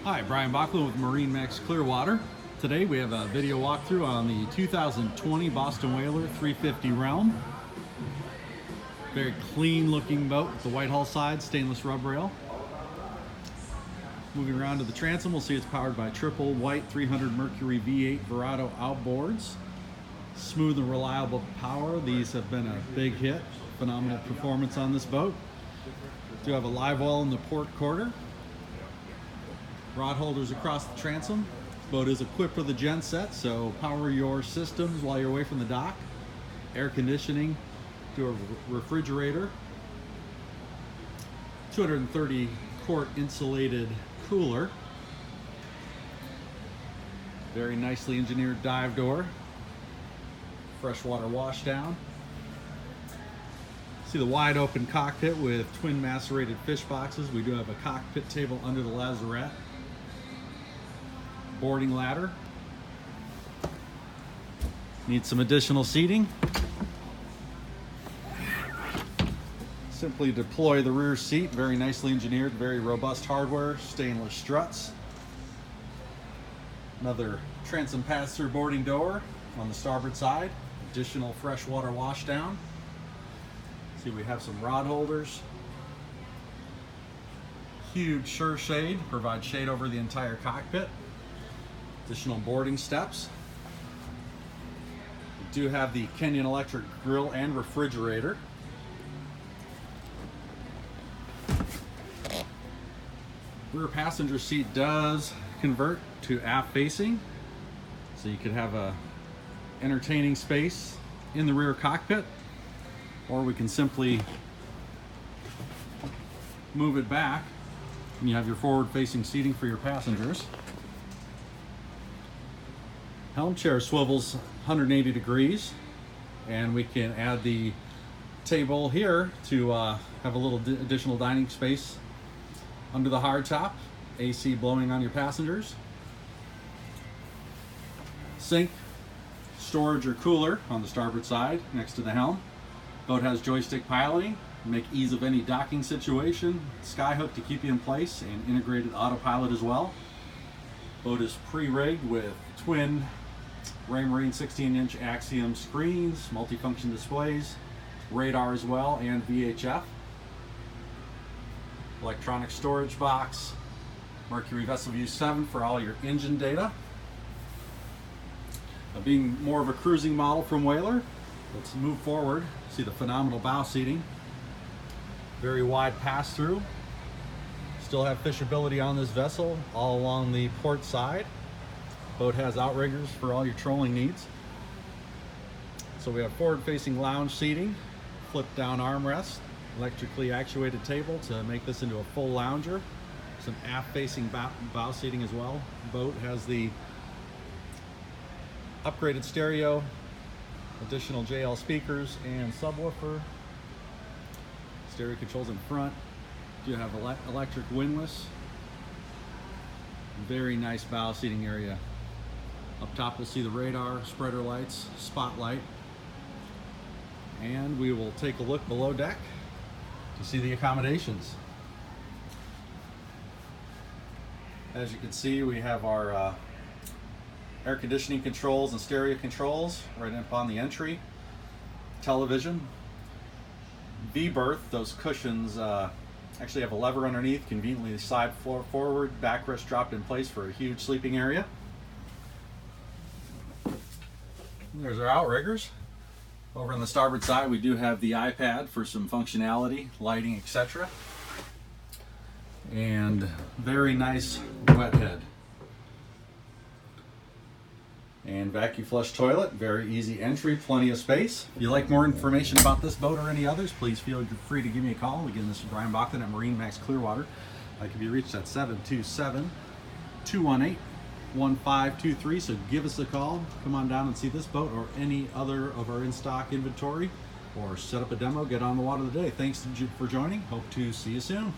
Hi, Brian Bachman with MarineMax Clearwater. Today we have a video walkthrough on the 2020 Boston Whaler 350 Realm. Very clean looking boat with the white hull side, stainless rub rail. Moving around to the transom, we'll see it's powered by triple white 300 Mercury V8 Verado outboards. Smooth and reliable power. These have been a big hit. Phenomenal performance on this boat. Do have a live well in the port quarter. Rod holders across the transom. Boat is equipped with a gen set, so power your systems while you're away from the dock. Air conditioning to a refrigerator. 230 quart insulated cooler. Very nicely engineered dive door. Freshwater washdown. See the wide open cockpit with twin macerated fish boxes. We do have a cockpit table under the lazarette. Boarding ladder. Need some additional seating. Simply deploy the rear seat. Very nicely engineered, very robust hardware, stainless struts. Another transom pass-through boarding door on the starboard side. Additional freshwater washdown. See, we have some rod holders. Huge sure shade, provides shade over the entire cockpit. Additional boarding steps. We do have the Kenyon electric grill and refrigerator. Rear passenger seat does convert to aft facing, so you could have a entertaining space in the rear cockpit, or we can simply move it back and you have your forward facing seating for your passengers. Helm chair swivels 180 degrees, and we can add the table here to have a little additional dining space under the hardtop. AC blowing on your passengers. Sink, storage or cooler on the starboard side next to the helm. Boat has joystick piloting, make ease of any docking situation. Skyhook to keep you in place, and integrated autopilot as well. Boat is pre-rigged with twin Raymarine 16-inch Axiom screens, multifunction displays, radar as well, and VHF. Electronic storage box, Mercury Vessel View 7 for all your engine data. Being more of a cruising model from Whaler, let's move forward. See the phenomenal bow seating. Very wide pass-through. Still have fishability on this vessel all along the port side. Boat has outriggers for all your trolling needs. So we have forward-facing lounge seating, flip-down armrest, electrically actuated table to make this into a full lounger. Some aft-facing bow seating as well. Boat has the upgraded stereo, additional JL speakers and subwoofer. Stereo controls in front. You have electric windlass. Very nice bow seating area. Up top we'll see the radar, spreader lights, spotlight. And we will take a look below deck to see the accommodations. As you can see, we have our air conditioning controls and stereo controls right up on the entry. Television. V-berth, those cushions actually have a lever underneath, conveniently slide forward, backrest dropped in place for a huge sleeping area. There's our outriggers. Over on the starboard side, we do have the iPad for some functionality, lighting, etc. And very nice wet head. And vacuum flush toilet, very easy entry, plenty of space. If you'd like more information about this boat or any others, please feel free to give me a call. Again, this is Brian Bachman at MarineMax Clearwater. I can be reached at 727-218-1523, so give us a call. Come on down and see this boat or any other of our in-stock inventory, or set up a demo, get on the water today. Thanks for joining. Hope to see you soon.